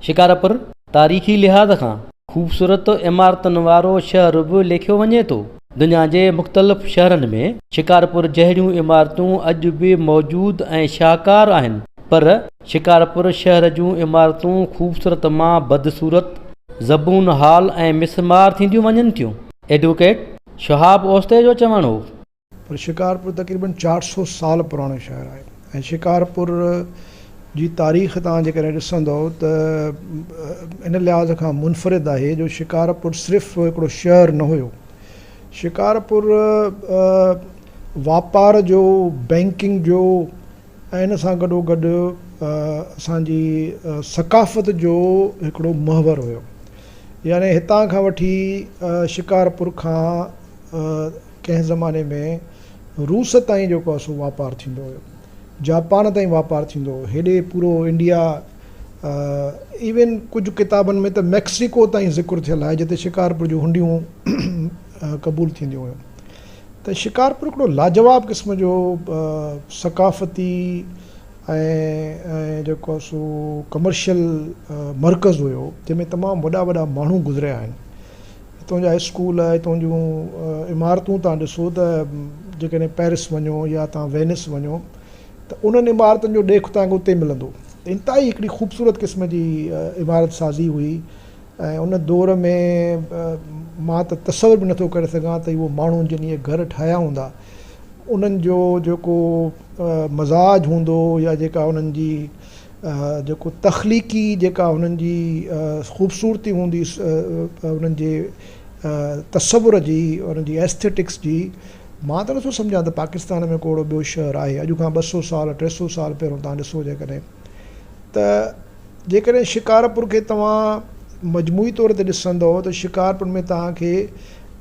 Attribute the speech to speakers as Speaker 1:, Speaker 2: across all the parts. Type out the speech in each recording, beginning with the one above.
Speaker 1: शिकारपुर तारीख़ी लिहाज़ खां ख़ूबसूरत इमारतुनि वारो शहर बि लेखियो वञे थो। दुनिया जे मुख़्तलिफ़ शहरनि में शिकारपुर जहिड़ियूं इमारतूं अॼु बि मौजूदु ऐं शाहकार आहिनि, पर शिकारपुर शहर जूं इमारतूं ख़ूबसूरत मां बदसूरत, ज़बून हाल ऐं मिसमार थींदियूं वञनि थियूं। एडवोकेट शहाब ओस्ते जो चवणु हो।
Speaker 2: पर शिकारपुर तक़रीबन 400 साल पुराणो शहर आहे ऐं शिकारपुर जी तारीख़ तव्हां जेकॾहिं ॾिसंदव त इन लिहाज़ खां मुनफ़रिद आहे जो शिकारपुर सिर्फ़ु हिकिड़ो शहर न हुयो। शिकारपुर वापार जो, बैंकिंग जो ऐं इन सां गॾोगॾु असांजी सक़ाफ़त जो हिकिड़ो महवर हुयो। यानी हितां खां वठी शिकारपुर खां कंहिं ज़माने में रूस ताईं जेको आहे सो वापारु थींदो हुयो, जापान ताईं वापारु थींदो हुयो, हेॾे पूरो इंडिया, इवन कुझु किताबनि में त मैक्सिको ताईं ज़िक्र थियल आहे जिते शिकारपुर जूं हुंडियूं क़बूल थींदियूं हुयूं। त शिकारपुर हिकिड़ो लाजवाब क़िस्म जो सक़ाफ़ती ऐं जेको आहे सो कमर्शियल मर्कज़ हुयो जंहिंमें तमामु वॾा वॾा माण्हू गुज़रिया आहिनि। हितां जा स्कूल, हितां जूं इमारतूं तव्हां ॾिसो त जेकॾहिं पेरिस वञो या तव्हां वेनिस वञो त उन्हनि इमारतुनि जो ॾेख तव्हांखे उते मिलंदो। इंतिहाई हिकिड़ी ख़ूबसूरत क़िस्म जी इमारत साज़ी हुई ऐं उन दौर में मां त तसवुरु बि नथो करे सघां त उहो माण्हू जिन इहे घर ठाहिया हूंदा उन्हनि जो जेको मज़ाज हूंदो या जेका उन्हनि जी जेको तख़लीक़ी जेका उन्हनि जी ख़ूबसूरती हूंदी, उन्हनि जे तसवुर जी, उन्हनि जी एस्थेटिक्स जी, मां त नथो सम्झां त पाकिस्तान में को ॿियो शहर आहे अॼु खां 200 साल 300 साल पहिरियों तव्हां ॾिसो जेकॾहिं त जेकॾहिं शिकारपुर खे तव्हां मजमूई तौर ते ॾिसंदव त शिकारपुर में तव्हांखे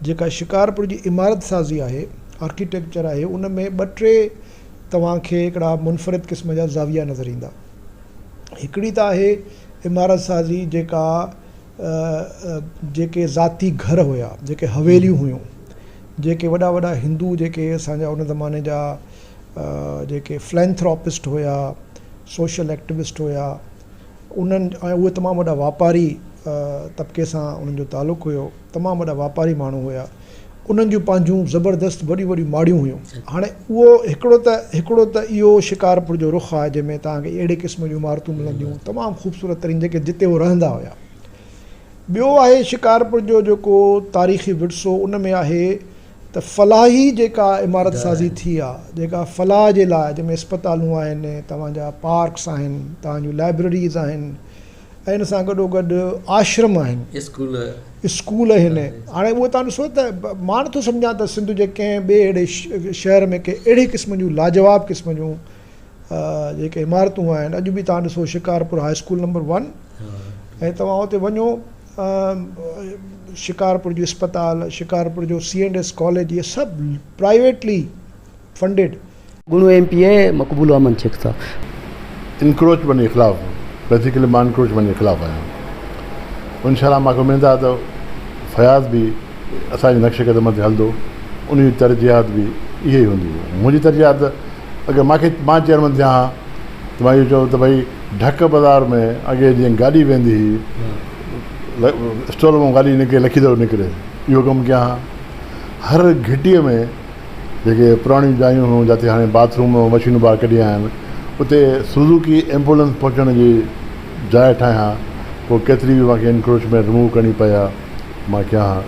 Speaker 2: जेका शिकारपुर जी इमारत साज़ी आहे, आर्किटेक्चर आहे, उन में 2-3 तव्हांखे हिकिड़ा मुनफ़रिद क़िस्म जा ज़ाविया नज़र ईंदा। हिकिड़ी त आहे इमारत साज़ी जेका जेके ज़ाती घर हुया, जेके हवेलियूं हुयूं, जेके वॾा वॾा हिंदू जेके असांजा उन ज़माने जा जेके फिलैंथ्रोपिस्ट हुया, सोशल एक्टिविस्ट हुया, उन्हनि ऐं उहे तमामु वॾा वापारी तबिके सां उन्हनि जो तालुक़ु हुयो, तमामु वॾा वापारी माण्हू हुया, उन्हनि जूं पंहिंजूं ज़बरदस्त वॾियूं वॾियूं माड़ियूं हुयूं। हाणे उहो हिकिड़ो त इहो शिकारपुर जो रुख़ आहे जंहिंमें तव्हांखे अहिड़े क़िस्म जूं इमारतूं मिलंदियूं तमामु ख़ूबसूरत तरीन जेके जिते उहे रहंदा हुया। ॿियो आहे शिकारपुर जो जेको तारीख़ी विरसो, उन में आहे त फलाही जेका इमारत साज़ी थी आहे, जेका फलाह जे लाइ, जंहिंमें अस्पतालूं आहिनि, तव्हांजा पार्क्स आहिनि, तव्हांजूं लाइब्रेरीज़ आहिनि ऐं इन सां गॾोगॾु आश्रम आहिनि, स्कूल आहिनि। हाणे उहो तव्हां ॾिसो त मां नथो सम्झां त सिंध जे कंहिं ॿिए अहिड़े शहर में कंहिं अहिड़े क़िस्म जूं लाजवाब क़िस्म जूं जेके इमारतूं आहिनि। अॼु बि तव्हां ॾिसो शिकारपुर हाई स्कूल नंबर 1 ऐं तव्हां उते वञो, शिकारपुर जो अस्पताल, शिकारपुर जो C&S कॉलेज, ये सभु प्राइवेटली फंडेड।
Speaker 1: गुणु MPA मक़बूल अहमद शेख साहब।
Speaker 3: इंक्रोचमेंट जे ख़िलाफ़ु, बेसिकली मां इंक्रोचमेंट जे ख़िलाफ़ु आहियां। इंशाअल्लाह मूंखे उमेद आहे त फयाज़ बि असांजे नक्शे क़दम ते हलंदो, उन जी तरजीहात बि इहे ई हूंदी। मुंहिंजी तरजीहात अगरि मां चेयरमैन थियां हा त मां इहो चओ त भई ढक बाज़ार में अॻे जीअं गाॾी वेंदी हुई, स्टोर मां गाॾी निकिरे, लखी दफ़ो निकिरे, इहो कमु कयां हा। हर घिटीअ में जेके पुराणियूं जायूं हुयूं जिते हाणे बाथरूम मशीनूं ॿाहिरि कढिया आहिनि, उते सुज़ुकी एम्बुलेंस पहुचण जी जाइ ठाहियां। पोइ केतिरी बि मूंखे इंक्रोचमेंट रिमूव करणी पए हा, मां कयां हा।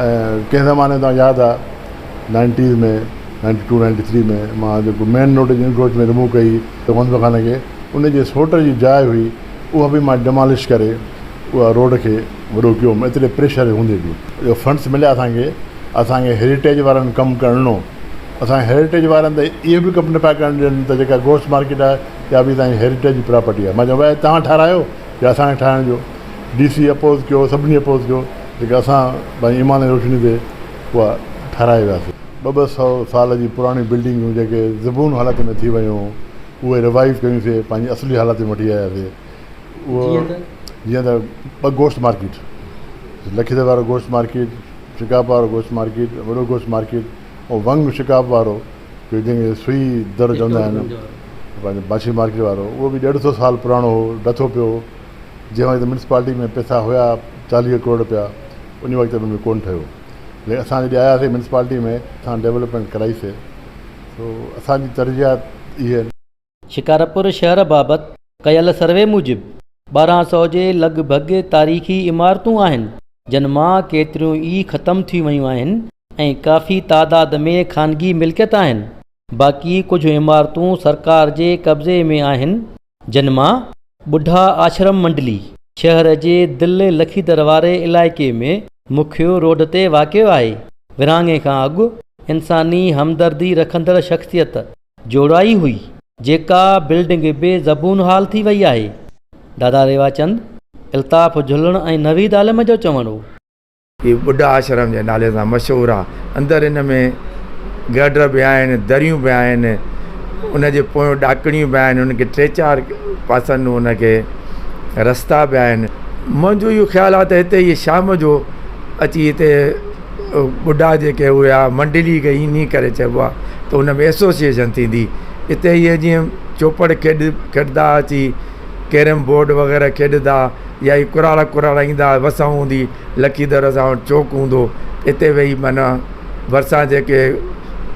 Speaker 3: ऐं कंहिं ज़माने तव्हां यादि आहे 90s में 92 93 में मां जेको मेन रोड जी इंक्रोचमेंट रिमूव कई त वंदखाने खे, उनजे सोट जी जाइ हुई, उहा बि मां डिमॉलिश करे उहा रोड खे वॾो कयो। एतिरे प्रेशर हूंदे बि फंड्स मिलिया असांखे हेरिटेज वारनि कमु करिणो। असांजे हेरिटेज वारनि त इहे बि कमु न पिया करणु ॾियनि त जेका गोश्त मार्केट आहे या बि तव्हांजी हेरिटेज प्रॉपर्टी आहे। मां चयो भई तव्हां ठारायो या असांखे ठाहिण जो। DC अपोज़ कयो, सभिनी अपोज़ कयो, जेका असां भई ईमान जी रोशनी ते उहा ठाराए वियासीं। 200 साल जी पुराणी बिल्डिंगूं जेके ज़बून हालत में थी वियूं, उहे रिवाइव कयूंसीं, पंहिंजी असली हालत में वठी आयासीं। उहो जीअं त 2 गोश्त मार्केट, लखीदर वारो गोश्त मार्केट, शिकाप वारो गोश्त मार्केट, वॾो गोश्त मार्केट, ऐं वंग शिकाप वारो जंहिंखे सुई दर चवंदा आहिनि, पंहिंजो बाशी मार्केट वारो, उहो बि 150 साल पुराणो हो, नथो पियो। जंहिं वक़्तु म्यूनसिपालिटी में पैसा हुया 40 करोड़ रुपया, उन वक़्तु उनमें कोन्ह ठहियो। लेकिन असां जॾहिं आयासीं म्यूनसिपालिटी में, असां डेवलपमेंट कराईसीं, तो असांजी तरजीहात इहे आहिनि।
Speaker 1: शिकारपुर शहर बाबति कयल सर्वे मूजिबि 1200 जे लॻभॻि तारीख़ी इमारतूं आहिनि, जिन मां केतिरियूं ई ख़तमु थी वियूं आहिनि ऐं काफ़ी तादाद में ख़ानगी मिल्कियत आहिनि। बाक़ी कुझु इमारतूं सरकार जे कब्ज़े में आहिनि, जिन मां ॿुढा आश्रम मंडली शहर जे दिलि लखीदर वारे इलाइक़े में मुख्य रोड ते वाक़ियो आहे। विरहाङे खां अॻु इंसानी हमदर्दी रखंदड़ शख़्सियत जोड़ाई हुई, जेका बिल्डिंग बि ज़बून हाल थी वई आहे। दादा रेवाचंद, अल्ताफ़ झुलण ऐं नवीद आलम जो चवणो।
Speaker 4: ही ॿुढा आश्रम जे नाले सां मशहूरु आहे। अंदरि हिन में गडर बि आहिनि, दरियूं बि आहिनि, उनजे पोयों ॾाकणियूं बि आहिनि, उनखे 3-4 पासनि उनखे रस्ता बि आहिनि। मुंहिंजो इहो ख़्यालु आहे त हिते इहे शाम जो अची हिते ॿुढा जेके हुआ मंडली खे इन करे चइबो आहे, त हुन में एसोसिएशन थींदी। हिते इहे जीअं चौपड़ खेॾंदा, अची कैरम बोर्ड वग़ैरह खेॾंदा, या ई कुराड़ा ईंदा, वसां हूंदी, लखीदर सां चौक हूंदो, हिते वेही माना भरिसां जेके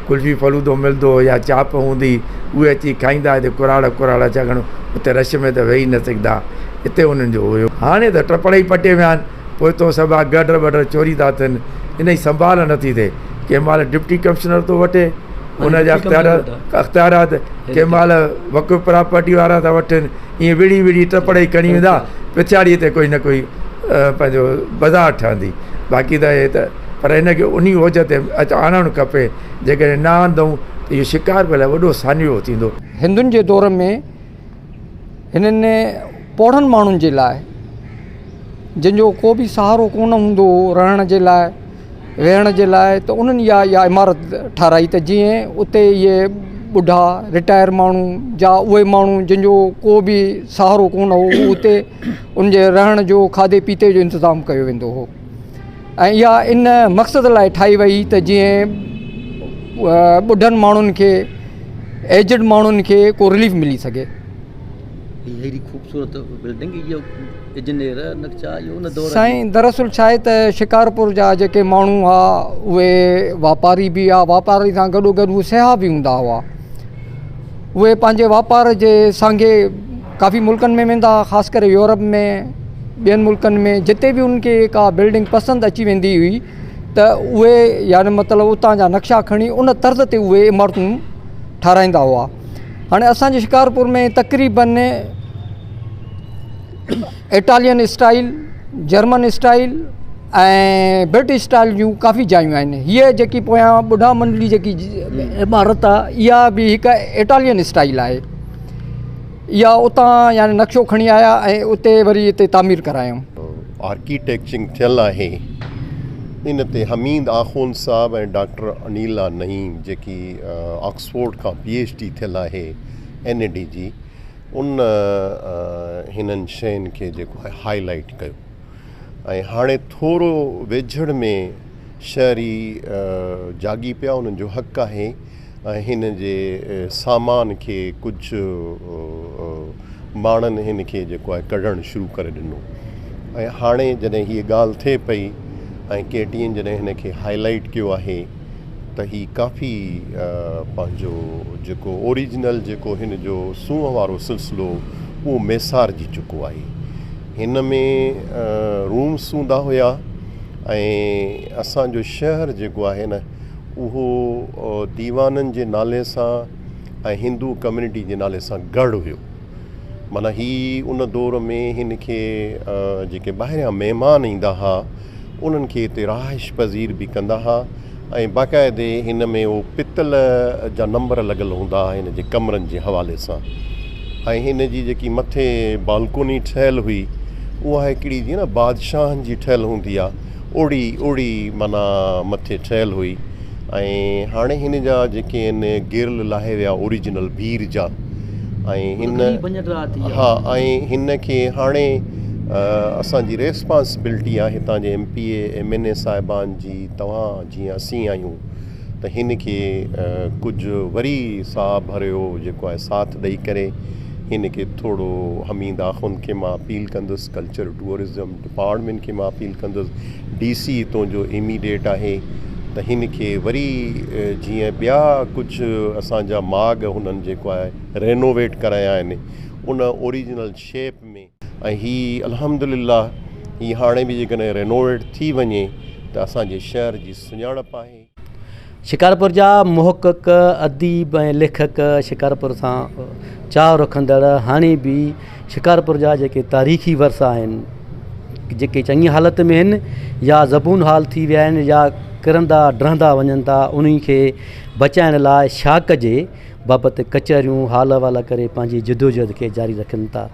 Speaker 4: कुल्फी फलूदो मिलंदो या चाप हूंदी, उहे अची खाईंदा। हिते कुराड़ा छाकाणि उते रश में त वेही न सघंदा, हिते उन्हनि जो हुयो। हाणे त टपड़ ई पटे विया आहिनि, पोइ तो सभु गडर वडर चोरी था थियनि, इन जी संभाल नथी थिए। कंहिं महिल डिप्टी कमिश्नर थो वठे, उनजा अख़्तियारात, कंहिं महिल वक़्फ़ प्रॉपर्टी वारा था वठनि, ईअं विड़ी टपड़ ई खणी वेंदा, पिछाड़ीअ ते कोई न कोई पंहिंजो बाज़ारि ठहंदी। बाक़ी त हे त पर हिनखे उन ओज ते आणणु खपे। जेकॾहिं न आंदऊं त इहो शिकार लाइ वॾो सान्यो थींदो।
Speaker 5: हिंदुनि जे दौर में हिननि पोढ़नि माण्हुनि जे लाइ, जंहिंजो को बि सहारो कोन हूंदो रहण जे लाइ, वेहण जे लाइ, त उन्हनि इहा इमारत ठाराई, त जीअं उते इहे ॿुढा रिटायर माण्हू जा उहे माण्हू जंहिंजो को बि सहारो कोन हो, उते उनजे रहण जो, खाधे पीते जो इंतज़ामु कयो वेंदो हो। ऐं इहा इन मक़सद लाइ ठाही वई त जीअं ॿुढनि माण्हुनि खे, एजड माण्हुनि खे को रिलीफ मिली सघे।
Speaker 1: अहिड़ी ख़ूबसूरत बिल्डिंग, इहो इंजीनियर नक्शा इहो उन दौर।
Speaker 5: साईं, दरअसल छा आहे त शिकारपुर जा जेके माण्हू हुआ उहे वापारी बि हुआ, वापारी सां गॾोगॾु उहे सियाह बि हूंदा हुआ। उहे पंहिंजे वापार जे सांघे काफ़ी मुल्कनि में वेंदा, ख़ासि करे यूरोप में, ॿियनि मुल्कनि में, जिते बि उनखे का बिल्डिंग पसंदि अची वेंदी हुई त उहे यानी मतिलबु उतां जा नक्शा खणी उन तर्ज़ ते उहे इमारतूं ठाराईंदा हुआ। हाणे असांजे शिकारपुर में तक़रीबन इटालियन स्टाइल, जर्मन स्टाइल ऐं ब्रिटिश स्टाइल जूं काफ़ी जायूं आहिनि। हीअ जेकी पोयां ॿुढा मंडली जेकी इमारत आहे, इहा बि हिकु इटालियन स्टाइल आहे। इहा उतां यानी नक्शो खणी आया ऐं उते वरी हिते तामीर करायूं।
Speaker 6: आर्किटेक्चरिंग थियल आहे, इन ते हमीद आख़ून साहब ऐं डॉक्टर अनीला नईम जेकी ऑक्सफोर्ड खां PhD थियल आहे NAD जी, उन हिननि शयुनि खे जेको आहे हाईलाइट कयो। ऐं हाणे थोरो वेझड़ में शहरी जागी पिया, उन्हनि जो हक़ु आहे, ऐं हिन जे सामान खे कुझु माण्हुनि हिन खे जेको आहे कढणु शुरू करे ॾिनो। ऐं हाणे जॾहिं हीअ ॻाल्हि थिए पई ऐं KTN जॾहिं हिन खे हाईलाइट कयो आहे, त ही काफ़ी पंहिंजो जेको ओरिजिनल जेको हिन जो सूंहं वारो सिलसिलो उहो मेसारजी चुको आहे। हिन में रूम्स हूंदा हुया ऐं असांजो शहर जेको आहे न, उहो दीवाननि जे नाले सां ऐं हिंदू कम्यूनिटी जे नाले सां गढ़ हुयो। माना ही उन दौर में हिन खे जेके ॿाहिरियां महिमान ईंदा हुआ, उन्हनि खे हिते रहाइश पज़ीर बि कंदा हुआ, ऐं बाक़ाइदे हिन में उहो पितल जा नंबर लॻल हूंदा हुआ हिन जे कमरनि जे हवाले सां। ऐं हिन जी जेकी मथे बालकोनी ठहियल हुई, उहा हिकिड़ी जीअं न बादशाहनि जी ठहियल हूंदी आहे, ओड़ी माना मथे ठहियल हुई। ऐं हाणे हिन जा जेके आहिनि गिरल लाहे विया ओरिजिनल भीर जा, ऐं हिन ऐं हिन खे हाणे असांजी रेस्पॉन्सिबिलिटी आहे हितां जे MPA MNA साहिबान जी, तव्हां जीअं असीं आहियूं, त हिन खे कुझु वरी साह भरियो जेको आहे साथ ॾेई करे हिन खे थोरो हमीद आख़ुन खे मां अपील कंदुसि, कल्चर टूरिज़म डिपार्टमेंट खे मां अपील कंदुसि, DC हितां जो इमीडिएट आहे त हिन खे वरी जीअं ॿिया कुझु असांजा माॻ हुननि जेको आहे रेनोवेट कराया आहिनि उन ओरिजिनल शेप में, ऐं हीअ अल्हम्दुलिल्लाह हीअ हाणे बि जेकॾहिं रेनोवेट थी वञे त असांजे शहर जी सुञाणप आहे।
Speaker 1: शिकारपुर जा मुहक़क़, अदीब ऐं लेखक, शिकारपुर सां चाव रखंदड़ हाणे बि शिकारपुर जा जेके तारीख़ी वरसा आहिनि जेके चङी हालति में आहिनि या ज़बून हाल थी विया आहिनि या किरंदा ड्रहंदा वञनि था, उन्ही खे बचाइण लाइ छा कजे बाबति कचहरियूं हाल हवाला करे पंहिंजी जदोजहद खे जारी रखनि था।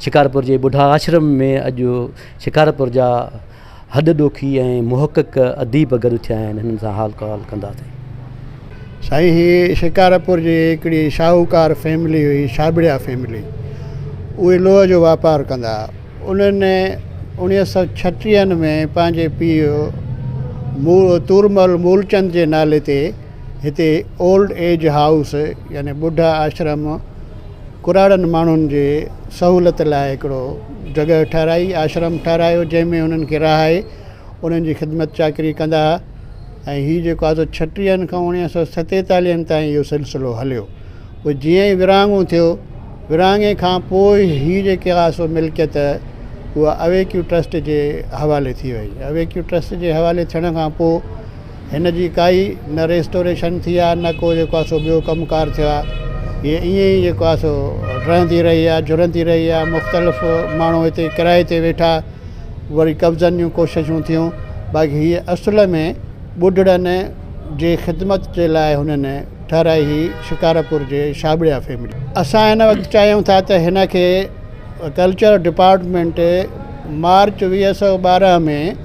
Speaker 1: शिकारपुर जे ॿुढा आश्रम में अॼु शिकारपुर जा हॾ ॾोखी ऐं मुहक़क़ अदीब गॾु थिया आहिनि, हिननि सां हाल कहाल कंदासीं।
Speaker 7: साईं, ही शिकारपुर जी हिकिड़ी शाहूकार फैमिली हुई, छाबड़िया फैमिली। उहे लोह जो वापारु कंदा। उन्हनि 1936 में पंहिंजे पीउ तूरमल मूलचंद जे नाले ते हिते ओल्ड एज हाउस यानी ॿुढा आश्रम कुराड़नि माण्हुनि जे सहूलियत लाइ हिकिड़ो जॻह ठाराई, आश्रम ठारायो, जंहिंमें उन्हनि खे रहाए उन्हनि जी ख़िदमत चाकरी कंदा। ऐं हीअ जेको आहे 36 खां 1947 ताईं इहो सिलसिलो हलियो। पोइ जीअं ई विरहाङो थियो, विरहाङे खां पोइ हीअ जेके आहे सो मिल्कियत उहा अवेक्यू ट्रस्ट जे हवाले थी वई। अवेक्यू ट्रस्ट जे हवाले थियण खां पोइ हिन जी काई न रेस्टोरेशन थी आहे, न को जेको आहे सो ॿियो कमुकारु थियो आहे। हीअ ईअं ई जेको आहे सो रहंदी रही आहे, जुड़ंदी रही आहे। मुख़्तलिफ़ माण्हू हिते किराए ते वेठा, वरी कब्ज़नि जूं कोशिशूं थियूं। बाक़ी हीअ असुल में ॿुढड़नि जे ख़िदमत जे लाइ हुननि ठाराई हुई शिकारपुर जे छाबड़िया फैमिली। असां हिन वक़्तु चाहियूं था त हिन खे कल्चर डिपार्टमेंट मार्च 2012 में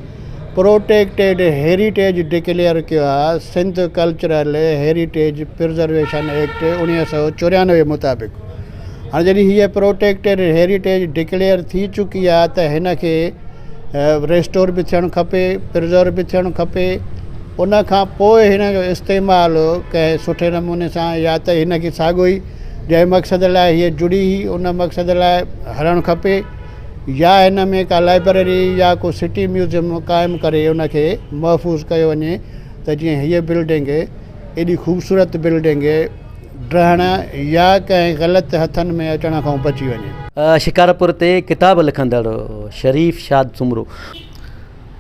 Speaker 7: प्रोटेक्टेड हेरिटेज डिक्लेयर कयो आहे, Sindh cultural heritage preservation act 1994 मुताबिक़। हाणे जॾहिं हीअ प्रोटेक्टेड हेरिटेज डिक्लेयर थी चुकी आहे त हिन खे रेस्टोर बि थियणु खपे, प्रिजर्व बि थियणु खपे। उन खां पोइ हिन जो इस्तेमालु कंहिं सुठे नमूने सां या त हिन खे साॻियो ई जंहिं मक़सद लाइ हीअ जुड़ी हुई उन मक़सद लाइ हलणु खपे, या हिन में का लाइब्रेरी या को सिटी म्यूज़ियम क़ाइमु करे उनखे महफ़ूज़ कयो वञे त जीअं हीअ बिल्डिंग एॾी ख़ूबसूरत बिल्डिंग ड्रहण या कंहिं ग़लति हथनि में अचण खां बची वञे।
Speaker 1: शिकारपुर ते किताब लिखंदड़ शरीफ़ शाद सुमरो।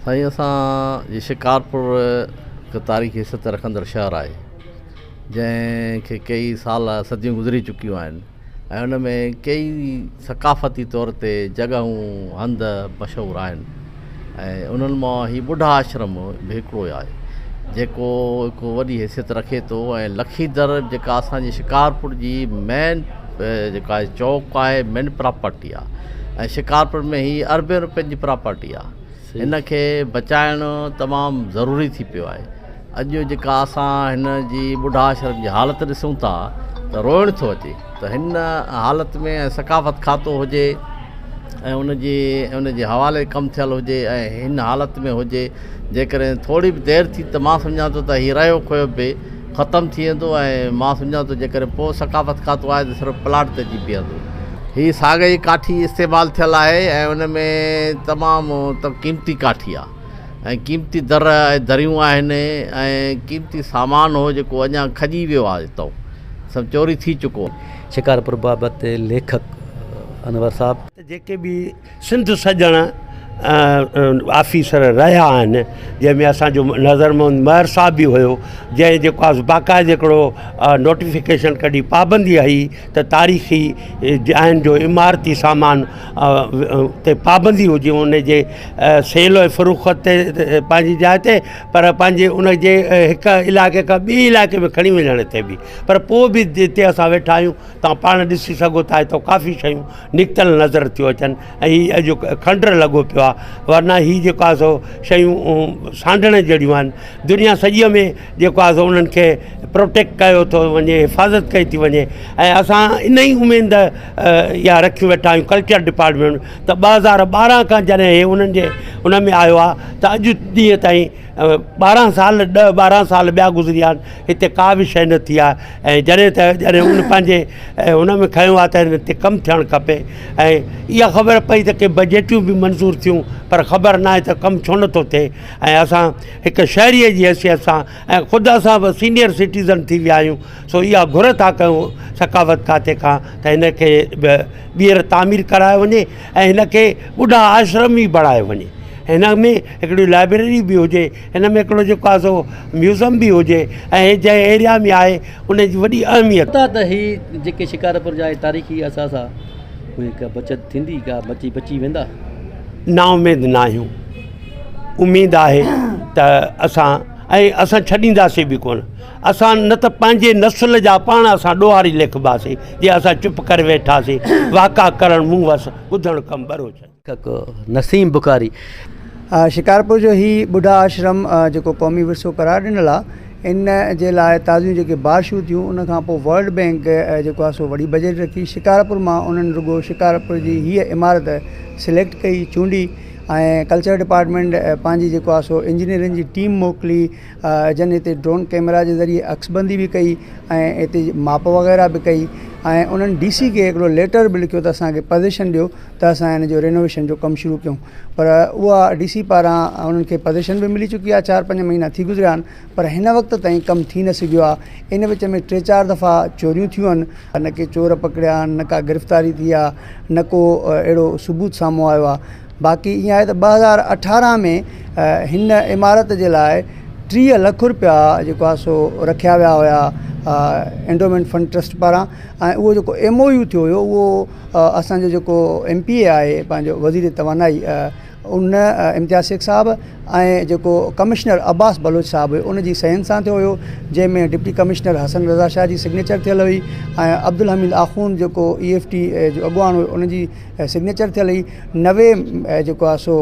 Speaker 8: साईं, असां शिकारपुर हिकु तारीख़ी हैसियत रखंदड़ शहरु आहे जंहिंखे कई साल सदियूं गुज़री चुकियूं आहिनि ऐं उन में कई सकाफ़ती तौर ते जॻहूं हंध मशहूरु आहिनि ऐं उन्हनि मां हीउ ॿुढा आश्रम बि हिकिड़ो आहे जेको हिकु वॾी हैसियत रखे थो। ऐं लखीदर जेका असांजी शिकारपुर जी मेन जेका चौक आहे, मेन प्रॉपर्टी आहे ऐं शिकारपुर में ही अरबे रुपयनि जी प्रॉपर्टी आहे। हिन खे बचाइणु तमामु ज़रूरी थी पियो आहे। अॼु जेका असां हिन जी ॿुढा आश्रम जी हालति ॾिसूं था त रोइणु थो अचे त हिन हालति में ऐं सकाफ़त खातो हुजे ऐं उनजे हवाले कमु थियलु हुजे ऐं हिन हालति में हुजे। जेकॾहिं थोरी बि देरि थी त मां सम्झां थो त हीउ रहियो खोयो बि ख़तमु थी वेंदो ऐं मां सम्झां थो जेकॾहिं पोइ सकाफ़त खातो आहे त सिर्फ़ु प्लाट ते अची बीहंदो। हीअ साॻई काठी इस्तेमालु थियलु आहे ऐं उन में तमामु क़ीमती काठी आहे ऐं क़ीमती दरियूं आहिनि ऐं क़ीमती सामान हो जेको अञा खॼी वियो आहे, हितां सभु चोरी थी चुको।
Speaker 1: शिकारपुर बाबति लेखक अनवर साहब।
Speaker 9: जेके बि सिंध सॼण ऑफिसर रहिया आहिनि, जंहिंमें असांजो नज़रमंद महर साहब बि हुयो, जंहिं जेको आहे बाक़ाइदे हिकिड़ो नोटिफिकेशन कढी पाबंदी आई त तारीख़ी आहिनि जो इमारती सामान ते पाबंदी हुजे उन जे सेल ऐं फ़रोख़्त ते पंहिंजी जाइ ते, पर पंहिंजे उन जे हिकु इलाइक़े खां ॿिए इलाइक़े में खणी वञण ते बि। पर पोइ बि जिते असां वेठा आहियूं तव्हां पाण ॾिसी सघो था हितां काफ़ी शयूं निकितल नज़र थियूं अचनि ऐं हीअ अॼु खंडर लॻो पियो आहे। वरना हीअ जेको आहे सो शयूं सांढण जहिड़ियूं आहिनि। दुनिया सॼीअ में जेको आहे सो उन्हनि खे प्रोटेक्ट कयो थो वञे, हिफ़ाज़त कई थी वञे ऐं असां इन ई उमेद इहा रखी वेठा आहियूं कल्चर डिपार्टमेंट त 2012 खां जॾहिं उन्हनि जे उन में आयो आहे त अॼु ॾींहं ताईं 12 साल 10-12 साल ॿिया गुज़रिया आहिनि, हिते का बि शइ न थी आहे। ऐं जॾहिं उन पंहिंजे उन में खयो आहे त हिते कमु थियणु खपे। ऐं इहा ख़बर पई त के बजटियूं बि मंज़ूर थियूं, पर ख़बर न आहे त कमु छो नथो थिए। ऐं असां हिकु शहरीअ जी हैसियत सां ऐं ख़ुदि असां बि सीनियर सिटीज़न थी विया आहियूं, सो इहा घुर था कयूं सकावत खाते खां त हिन खे ॿीहर तामीर करायो वञे ऐं हिन खे ॿुढा आश्रम ई बणायो वञे। हिन में हिकिड़ी लाइब्रेरी बि हुजे, हिन में हिकिड़ो जेको आहे सो म्यूज़ियम बि हुजे ऐं जंहिं एरिया में आहे उन जी वॾी अहमियत।
Speaker 1: त ही जेके शिकारपुर जा तारीख़ी असास आहे उहे का बचत थींदी, का बची वेंदा?
Speaker 9: नाउमेद न आहियूं, उमेदु आहे त असां छॾींदासीं बि कोन। असां न त पंहिंजे नस्ल जा पाण असां ॾोहारी लिखबासीं, जीअं असां चुप करे वेठासीं, वाका करणु मूं वसि ॿुधणु कमु बरो छॾ।
Speaker 1: नसीम बुखारी
Speaker 10: शिकारपुर जो ही ॿुढा आश्रम जेको क़ौमी विरसो करार ॾिनल आहे, इन जे लाइ ताज़ियूं जेके बारिशूं थियूं उन खां पोइ वर्ल्ड बैंक जेको आहे सो वॾी बजट रखी शिकारपुर मां उन्हनि रुगो शिकारपुर जी हीअ इमारत सिलेक्ट कई, चूंडी ऐं कल्चर डिपार्टमेंट पंहिंजी जेको आहे सो इंजीनियरिंग जी टीम मोकिली, जन हिते ड्रोन कैमरा जे ज़रिए अक्सबंदी बि कई ऐं हिते माप वग़ैरह बि कई ऐं उन्हनि DC खे हिकिड़ो लेटर बि लिखियो त असांखे पोज़ीशन ॾियो त असां हिन जो रेनोवेशन जो कमु शुरू कयूं। पर उहा DC पारां उन्हनि खे पोज़ीशन बि मिली चुकी आहे, 4-5 महीना थी गुज़रिया आहिनि, पर हिन वक़्त ताईं कमु थी न सघियो आहे। इन विच में 3-4 दफ़ा चोरियूं थियूं आहिनि, न के चोर पकड़िया आहिनि, न का गिरफ़्तारी थी आहे, न को अहिड़ो सबूत साम्हूं आयो आहे। बाक़ी ईअं आहे त 2018 में हिन इमारत जे लाइ 30 लख रुपया जेको आहे सो रखिया विया हुया एंडोमेंट फंड ट्रस्ट पारां, ऐं उहो जेको MOU थियो हुयो उहो असांजो जेको MPA आहे पंहिंजो वज़ीर तवानाई उन इम्तियाज़ शेख साहब ऐं जेको कमिश्नर अब्बास बलोच साहब हुयो उन जी सहन सां थियो हुयो, जंहिंमें डिप्टी कमिश्नर हसन रज़ा शाह जी सिग्नेचर थियल हुई ऐं अब्दुल हमीद आख़ून जेको EFT जो अॻुवान हुयो उन जी सिग्नेचर थियल हुई। 90 जेको आहे सो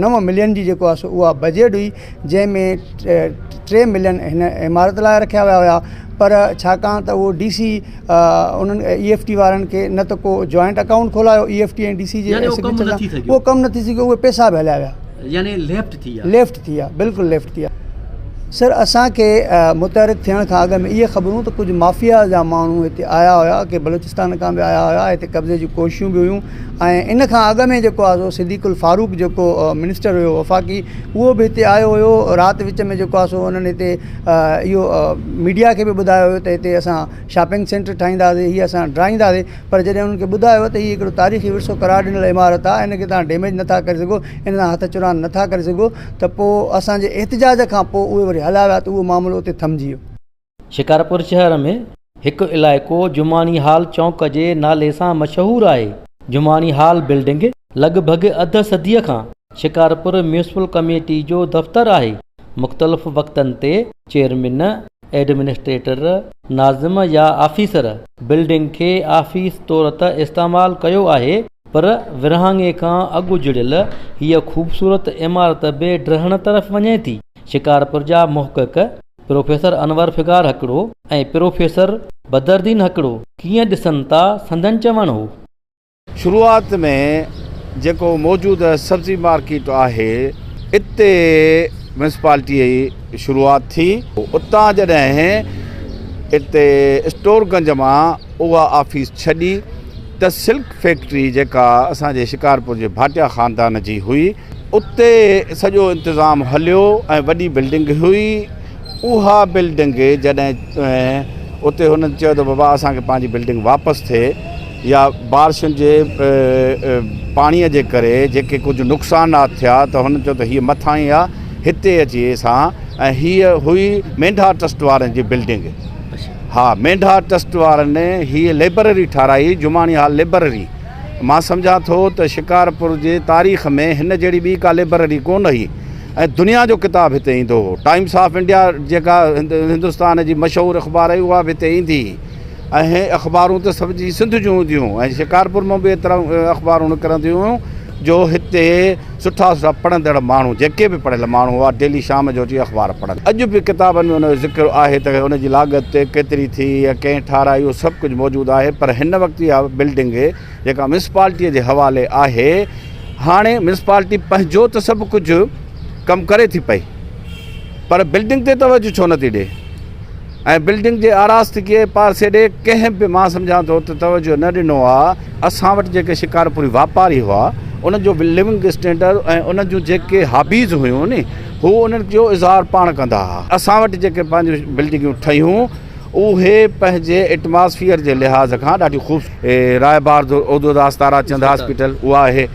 Speaker 10: 9 मिलियन जी जेको आहे सो उहा बजट हुई, जंहिंमें 3 मिलियन हिन इमारत लाइ रखिया विया हुया। पर छाकाणि त उहो DC उन्हनि EFT वारनि खे न त को जॉइंट अकाउंट खोलायो EFT ऐं DC जे सिग्नेचर सां, उहो कमु न थी सघियो, उहे पैसा बि हलिया विया,
Speaker 1: यानी लेफ्ट थी विया, बिल्कुलु लेफ्ट थी विया। सर असांखे मुतहरिक थियण खां अॻु में इहे ख़बरूं त कुझु माफ़िया जा माण्हू हिते आया हुया, के बलूचिस्तान खां बि आया हुया, हिते कब्ज़े जी कोशिशूं बि हुयूं ऐं इन खां अॻु में जेको आहे सो सिद्दीकुल फारूक जेको मिनिस्टर हुयो वफ़ाक़ी, उहो बि हिते आयो हुयो। राति विच में जेको आहे सो उन्हनि हिते इहो मीडिया खे बि ॿुधायो हुयो त हिते असां शॉपिंग सेंटर ठाहींदासीं, हीअ असां ठाहींदासीं, पर जॾहिं उन्हनि खे ॿुधायो त हीअ हिकिड़ो तारीख़ी विरसो करार ॾिनल इमारत आहे, इन खे तव्हां डैमेज नथा करे सघो, इन सां हथ चुरान नथा करे सघो, त पोइ असांजे एहतिजाज खां पोइ उहे वरी हलिया विया त उहो मामिलो उते थमिजी वियो। शिकारपुर शहर में हिकु इलाइक़ो जुमानी हाल चौक जे नाले सां मशहूरु आहे। जुमानी हाल बिल्डिंग लॻभॻि अध सदीअ खां शिकारपुर म्यूनिसिपल कमेटी जो दफ़्तरु आहे। मुख़्तलिफ़ वक़्तनि ते चेयरमैन, एडमिनिस्ट्रेटर, नाज़िम या ऑफिसर बिल्डिंग खे ऑफिस तौर ते इस्तेमालु कयो आहे, पर विरहाङे खां अॻु जुड़ियल हीअ ख़ूबसूरत इमारत बि ड्रहण तरफ़ वञे थी। शिकारपुर जा मुहक़क़ प्रोफेसर अनवर फिगार हकड़ो ऐं प्रोफेसर बदरुद्दीन हकड़ो कीअं ॾिसनि था संदन चवणु हो।
Speaker 11: शुरूआत में जेको मौजूदु सब्ज़ी मार्केट आहे इते म्यूनसिपालिटी जी शुरूआत थी, उतां जॾहिं हिते स्टोरगंज मां उहा ऑफिस छॾी त सिल्क फैक्ट्री जेका असांजे शिकारपुर जे भाटिया ख़ानदान जी हुई, उते सॼो इंतज़ाम हलियो ऐं वॾी बिल्डिंग हुई। उहा बिल्डिंग जॾहिं उते हुननि चयो त बाबा असांखे पंहिंजी बिल्डिंग वापसि थिए, या बारिशुनि जे पाणीअ जे करे जेके कुझु नुक़सानात थिया त हुननि चयो त हीअ मथां ई आहे, हिते अची असां, ऐं हीअ हुई मेंढा ट्रस्ट वारनि जी बिल्डिंग। हा, मेंढा ट्रस्ट वारनि हीअ लाइब्रेरी ठाराई, जुमानी हाल लाइब्रेरी। मां सम्झां थो त शिकारपुर जे तारीख़ में हिन जहिड़ी ॿी का लाइब्रेरी कोन हुई, ऐं दुनिया जो किताबु हिते ईंदो हो। टाइम्स ऑफ इंडिया जेका हिंदुस्तान जी मशहूरु अख़बार आहे उहा बि हिते ईंदी, ऐं अख़बारूं त सभ जी सिंध जूं हूंदियूं, ऐं शिकारपुर मां बि एतिरा अख़बारूं निकिरंदियूं हुयूं जो हिते सुठा सुठा पढ़ंदड़ माण्हू, जेके बि पढ़ियल माण्हू हुआ, डेली शाम जो अची अख़बार पढ़नि। अॼु बि किताबनि में हुनजो ज़िक्र आहे त हुनजी लाॻत केतिरी थी या कंहिं ठाराई, उहो सभु कुझु मौजूदु आहे। पर हिन वक़्तु इहा बिल्डिंग जेका म्यूनसिपालिटीअ जे हवाले आहे, हाणे म्यूनसिपालिटी पंहिंजो त सभु कुझु कमु करे थी पई, पर बिल्डिंग ते तवजो छो नथी ॾिए ऐं बिल्डिंग जे आरास्तगीअ पासे ॾे कंहिं बि मां सम्झां थो त तवजो न ॾिनो आहे। असां वटि जेके शिकारपुरी वापारी हुआ उन्हनि जो लिविंग स्टैंडर्ड ऐं उन्हनि जूं जेके हॉबीज़ हुयूं नी हू उन्हनि जो इज़हार पाण कंदा हुआ। असां वटि जेके पंहिंजूं बिल्डिंगूं ठहियूं उहे पंहिंजे एटमॉस्फियर जे लिहाज़ खां ॾाढी रायबार उदोदास ताराचंद हॉस्पिटल उहा आहे,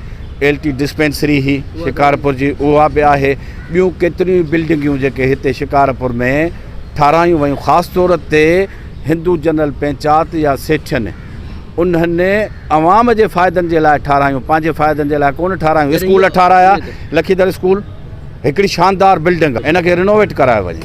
Speaker 11: LT डिस्पेंसरी ही शिकारपुर जी उहा बि आहे, ॿियूं केतिरियूं बिल्डिंगूं जेके हिते शिकारपुर में ठारायूं वयूं ख़ासि तौर ते हिंदू जनरल पंचायत या सेठियुनि उन्हनि अवाम जे फ़ाइदनि जे लाइ ठारायूं, पंहिंजे फ़ाइदनि जे लाइ कोन ठारायूं। स्कूल ठाराया, लखीदर स्कूल हिकिड़ी शानदार बिल्डिंग, इनखे रिनोवेट करायो वञे,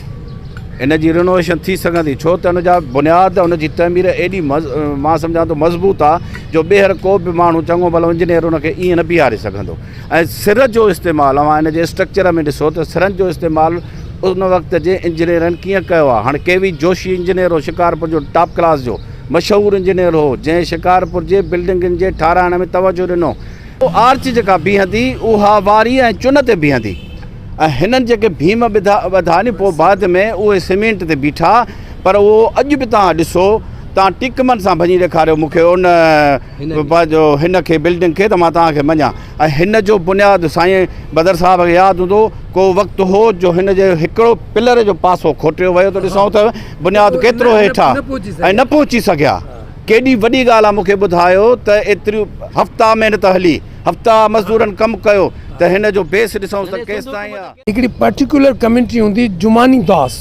Speaker 11: इन जी रिनोवेशन थी सघंदी छो त उनजा बुनियाद उनजी तमीर एॾी मां सम्झां थो मज़बूत आहे जो ॿीहर को बि माण्हू चङो भलो इंजीनियर उनखे ईअं न बीहारे सघंदो। ऐं सिर जो इस्तेमालु अवां इन जे स्ट्रक्चर में ॾिसो त सिरनि जो इस्तेमालु उन वक़्त जे इंजीनियरनि कीअं कयो आहे। हाणे KV जोशी इंजीनियर हो, शिकारपुर जो टॉप क्लास जो मशहूरु इंजीनियर हो, जंहिं शिकारपुर जे बिल्डिंगुनि जे ठाराइण में तवजो ॾिनो। आर्च जेका बीहंदी उहा वारी ऐं चुन ते बीहंदी ऐं हिननि जेके भीम ॿधा नी पोइ बाद में उहे सीमेंट ते बीठा, पर उहो अॼु बि तव्हां ॾिसो, तव्हां टिकमन सां भञी ॾेखारियो मूंखे उन पंहिंजो हिन खे बिल्डिंग खे त मां तव्हांखे मञां। ऐं हिन जो बुनियादु साईं बदर साहिब खे यादि हूंदो, को वक़्तु हो जो हिन जे हिकिड़ो पिलर जो पासो खोटियो वियो त ॾिसूं त बुनियादु केतिरो हेठि आहे ऐं न पहुची सघिया। केॾी वॾी ॻाल्हि आहे, मूंखे ॿुधायो त एतिरियूं हफ़्ता महिनत हली, हफ़्ता मज़दूरनि कमु कयो त हिन जो बेस ॾिसूं त केसि ताईं आहे।
Speaker 12: हिकिड़ी पर्टिकुलर कम्यूनिटी हूंदी जुमानी दास,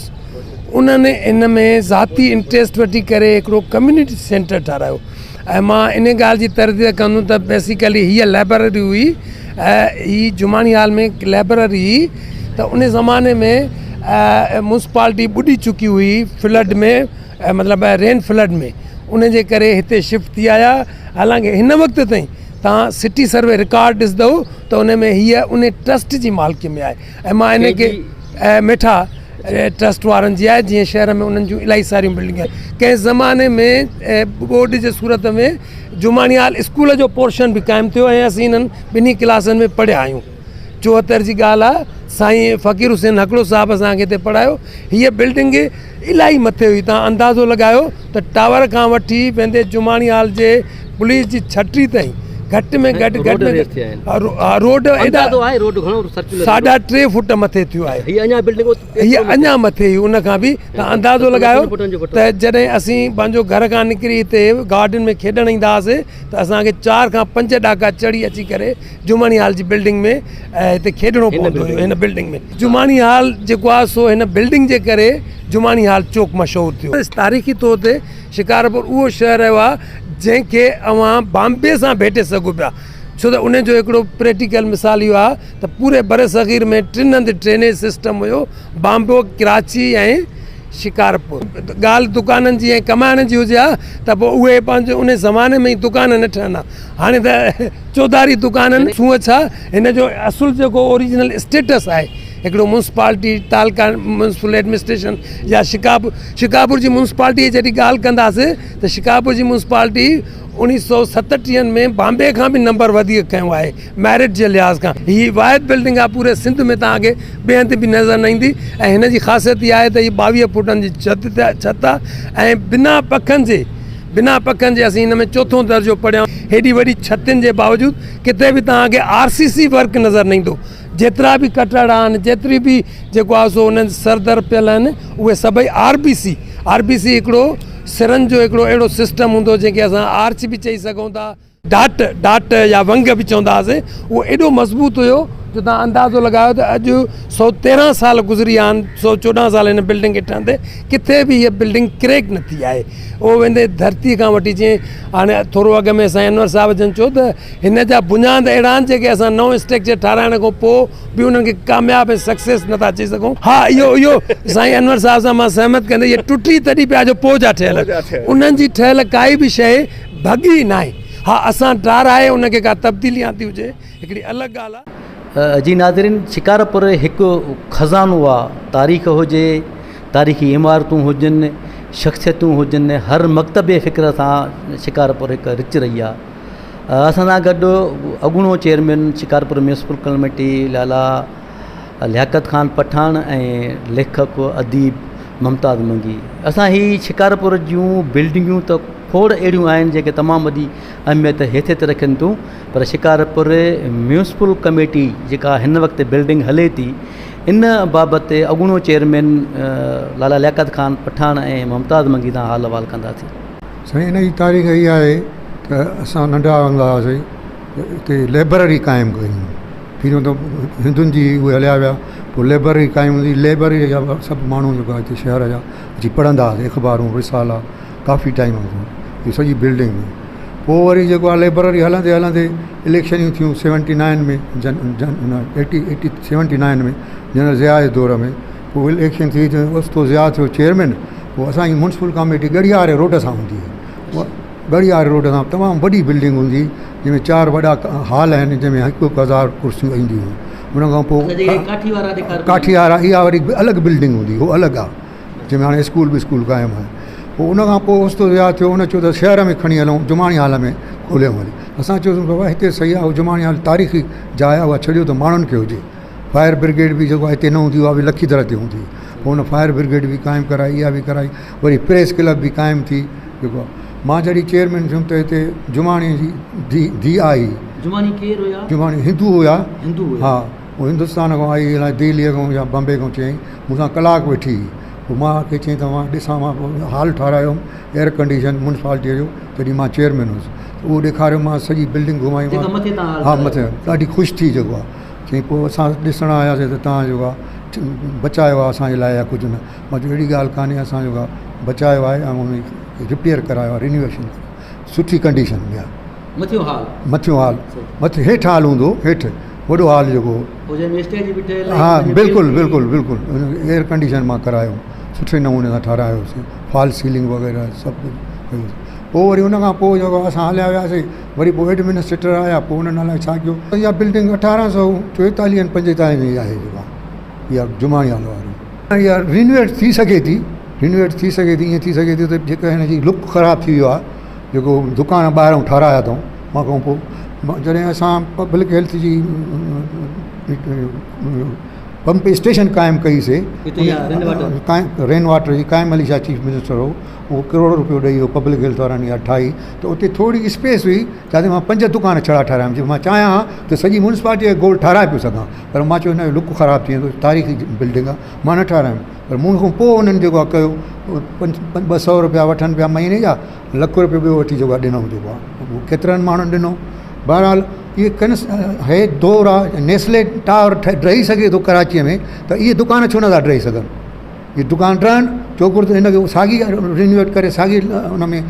Speaker 12: उन्हनि इन में ज़ाती इंट्रस्ट वठी करे हिकिड़ो कम्यूनिटी सेंटर ठारायो ऐं मां इन ॻाल्हि जी तरदीद कंदुमि त बेसिकली हीअ लाइब्रेरी हुई, हीअ जुमानी हाल में लाइब्रेरी हुई त उन ज़माने में म्यूनसिपालिटी ॿुॾी चुकी हुई फ्लड में, मतिलबु रेन फ्लड में, उन जे करे हिते शिफ्ट थी आया। हालांकि हिन वक़्त ताईं तव्हां सिटी सर्वे रिकॉर्ड ॾिसंदव त उन में हीअ उन ट्रस्ट जी मालिकी में आहे ऐं मां इन खे मिठा ट्रस्ट वारनि जी आहे, जीअं शहर में उन्हनि जूं इलाही सारियूं बिल्डिंगूं आहिनि। कंहिं ज़माने में बोर्ड जे सूरत में जुमानी हाल स्कूल जो पोर्शन बि क़ाइमु थियो ऐं असीं इन्हनि ॿिन्ही क्लासनि में पढ़िया आहियूं। 74 जी ॻाल्हि आहे, साईं फ़कीर हुसैन हकड़ो साहिब असांखे हिते पढ़ायो। हीअ बिल्डिंग इलाही मथे हुई, तव्हां अंदाज़ो लॻायो त टावर खां वठी वेंदे जुमानी हाल जे पुलिस जी छटी ताईं घटि में घटि रोड 3.5 फुट मथे थियो आहे, हीअ अञा मथे हुई। उनखां बि तव्हां अंदाज़ो लॻायो त जॾहिं असीं पंहिंजो घर खां निकिरी हिते गार्डन में खेॾणु ईंदा हुआसीं त असांखे 4 खां 5 ॾाका चढ़ी अची करे जुमानी हाल जी बिल्डिंग में हिते खेॾणो पवंदो हुयो। हिन बिल्डिंग में जुमानी हाल जेको आहे सो हिन बिल्डिंग जे करे जुमानी हाल चौक मशहूरु थियो। तारीख़ी तौर ते शिकारपुर उहो शहर रहियो आहे जंहिंखे अवां बॉम्बे सां भेटे सघो पिया, छो त उनजो हिकिड़ो प्रैक्टिकल मिसाल इहो आहे त पूरे बर सग़ीर में 3 हंधि ड्रेनेज सिस्टम हुयो, बॉम्बे, कराची ऐं शिकारपुर। ॻाल्हि दुकाननि जी ऐं कमाइण जी हुजे हा त पोइ उहे पंहिंजो उन ज़माने में ई दुकान न ठहंदा, हाणे त चौधारी दुकाननि सूंहं छा हिन जो असुलु जेको ओरिजिनल स्टेटस आहे हिकिड़ो म्यूनसिपालिटी तालका म्यूनसिपल एडमिनिस्ट्रेशन या शिकारपुर जी म्यूनसिपालिटी जॾहिं ॻाल्हि कंदासीं त शिकारपुर जी म्यूनसिपालिटी 1937 में बॉम्बे खां बि नंबर वधीक खयों आहे मैरिट जे लिहाज़ खां। हीअ वाहिद बिल्डिंग आहे पूरे सिंध में, तव्हांखे ॿिए हंधि बि नज़र न ईंदी ऐं हिन जी ख़ासियत इहा आहे त हीअ 22 फुटनि जी छत आहे ऐं बिना पखनि जे असीं हिन में 4थों दर्जो पढ़िया। हेॾी वॾी छतुनि जे बावजूदि किथे बि तव्हांखे RCC वर्क नज़र न ईंदो। जेतिरा बि कटड़ आहिनि, जेतिरी बि जेको आहे सो उन्हनि सरदर पियल आहिनि, उहे सभई RBC हिकिड़ो सिरनि जो हिकिड़ो अहिड़ो सिस्टम हूंदो जंहिंखे असां आर्च बि चई सघूं था, डाट या वंग बि चवंदा हुआसीं। उहो एॾो मज़बूत हुयो जो तव्हां अंदाज़ो लॻायो त अॼु 113 साल गुज़री विया आहिनि, 114 साल हिन बिल्डिंग खे ठहंदे किथे बि हीअ बिल्डिंग क्रैक न थी आहे। उहो वेंदे धरती खां वठी, जीअं हाणे थोरो अॻु में साईं अनवर साहिब जन चयो त हिन जा बुनियाद अहिड़ा आहिनि जेके असां नओं स्ट्रक्चर ठाराइण खां पोइ बि उन्हनि खे कामयाबु ऐं सक्सेस नथा चई सघूं। हा, इहो साईं अनवर साहिब सां मां सहमत कंदे, इहे टुटी तॾहिं पिया जो पोइ जा ठहियल, उन्हनि जी ठहियल काई बि शइ भॻी न आहे। हा, असां ठाराए उनखे का तब्दीली आंदी हुजे हिकिड़ी अलॻि ॻाल्हि आहे।
Speaker 1: जी नाज़रीन, शिकारपुर हिकु खज़ानो आहे। तारीख़ हुजे, तारीख़ी इमारतूं हुजनि, शख़्सियतूं हुजनि, हर मकतबे फ़िक्र सां शिकारपुर हिकु रिच रही आहे असां सां गॾु अॻूणो चेयरमैन शिकारपुर म्यूनिसिपल कमेटी लाला लियाकत ख़ान पठान ऐं लेखक अदीब मुमताज़ मंगी। असां ही शिकारपुर जूं बिल्डिंगूं त खोड़ अहिड़ियूं आहिनि जेके तमामु वॾी अहमियत हेठि रखनि थियूं, पर शिकारपुर म्यूनिसिपल कमेटी जेका हिन वक़्तु बिल्डिंग हले थी इन बाबति अॻूणो चेयरमैन लाला लियाकत ख़ान पठान ऐं मुमताज़ मंगी सां हाल अहिवाल कंदासीं।
Speaker 13: साईं, इन जी तारीख़ इहा आहे त असां नंढा हूंदा हुआसीं हिते लाइब्रेरी क़ाइमु कयूं, पहिरियों त हिंदुनि जी उहे हलिया विया, पोइ लाइब्रेरी क़ाइमु हूंदी, लाइब्रेरी जा सभु माण्हू जेका हिते शहर जा अची पढ़ंदा हुआसीं, अख़बारूं रिसाला काफ़ी टाइम इहा सॼी बिल्डिंग में। पोइ वरी जेको आहे लाइब्रेरी हलंदे हलंदे इलेक्शनियूं थियूं 79 में 79 में जनरल ज़िया जे दौर में, पोइ इलेक्शन थी ओस्तो ज़िया थियो चेयरमैन। पोइ असांजी म्यूनिसिपल कमेटी गड़ियारे रोड सां हूंदी हुई, गड़ियारे रोड सां तमामु वॾी बिल्डिंग हूंदी जंहिंमें 4 वॾा हॉल आहिनि जंहिंमें 1000 कुर्सियूं ईंदियूं हुयूं। उन खां पोइ काठी वारा इहा वरी अलॻि बिल्डिंग हूंदी, उहो अलॻि आहे जंहिंमें हाणे स्कूल क़ाइमु आहे। पोइ उन खां पोइ ओस्तो ज़िया थियो, उन चयो त शहर में खणी हलूं, जुमाणी हाल में खोलियऊं वरी। असां चयोसीं बाबा हिते सही आहे, जुमाणी हाल तारीख़ी जाइ आहे, उहा छॾियो त माण्हुनि खे हुजे। फायर ब्रिगेड बि जेको आहे हिते न हूंदी, उहा बि लखीदर ते हूंदी। पोइ हुन फायर ब्रिगेड बि क़ाइमु कराई, इहा बि कराई, वरी प्रेस क्लब बि क़ाइमु थी। जेको आहे मां जॾहिं चेयरमैन थियुमि त हिते जुमाणी जी धीउ आई।
Speaker 1: जुमाणी केरु हुया? जुमाणी
Speaker 13: हिंदू हुया। हा, उहो हिंदुस्तान खां आई, अलाए दिल्लीअ खां या बम्बे खां चयईं, मूंसां कलाकु वेठी। पोइ मां खे चयईं त मां ॾिसां, मां हॉल ठारायोमि एयर कंडीशन म्यूनिसिपालिटीअ जो, तॾहिं मां चेयरमैन हुयुसि। उहो ॾेखारियो, मां सॼी बिल्डिंग घुमाई। हा, मथे ॾाढी ख़ुशि थी जेको आहे। चयईं पोइ असां ॾिसणु आयासीं त तव्हां जेको आहे बचायो आहे असांजे लाइ या कुझु न। मां चयो अहिड़ी ॻाल्हि कान्हे, असां जेको आहे बचायो आहे ऐं उन रिपेयर करायो आहे, रिन्यूएशन सुठी कंडीशन में आहे। मथियों हाल मथे हेठि हाल हूंदो, हेठि वॾो हाल जेको। हा, बिल्कुलु बिल्कुलु बिल्कुलु एयर कंडीशन मां करायो, सुठे नमूने सां ठारायोसीं, फॉल सीलिंग वग़ैरह सभु कयोसीं। पोइ वरी उन खां पोइ जेको असां हलिया वियासीं, वरी पोइ एडमिनिस्ट्रेटर आया, पोइ उन्हनि अलाए छा कयो। इहा बिल्डिंग 1844-45 में आहे जेका, इहा जुमाणी हाल वारी। इहा रिन्यूएट थी सघे थी, ईअं थी सघे थी त जेका हिन जी लुक ख़राबु थी वियो आहे, जेको दुकान ॿाहिरां ठाराया अथऊं। मां खां पोइ जॾहिं असां public health G pump station क़ाइमु कईसीं, रेन वाटर जी, कायम अली शाह चीफ मिनिस्टर हो, उहो करोड़ रुपयो ॾेई वियो पब्लिक हेल्थ वारनि इहा ठाही। त उते थोरी स्पेस हुई, जिते मां 5 दुकान छड़ा ठारायमि, जे मां चाहियां त सॼी म्यूनिसिपालिटी खे गोल ठाराए पियो सघां, पर मां चयो हिन जो लुक ख़राबु थी वेंदो, तारीख़ी बिल्डिंग आहे, मां न ठारायमि। पर मूं खां पोइ उन्हनि जेको आहे कयो, 200 रुपया वठनि पिया महीने जा, ₹1 ॿियो वठी जेको आहे ॾिनऊं, जेको आहे उहो केतिरनि माण्हुनि ॾिनो। बहरहाल इहे हे दौर आहे, नेस्ले टावर रही सघे थो कराचीअ में, त इहे दुकान छो नथा रही सघनि? इहे दुकान ठहनि, छोकिरो त हिनखे साॻी रिन्यूएट करे साॻी उन में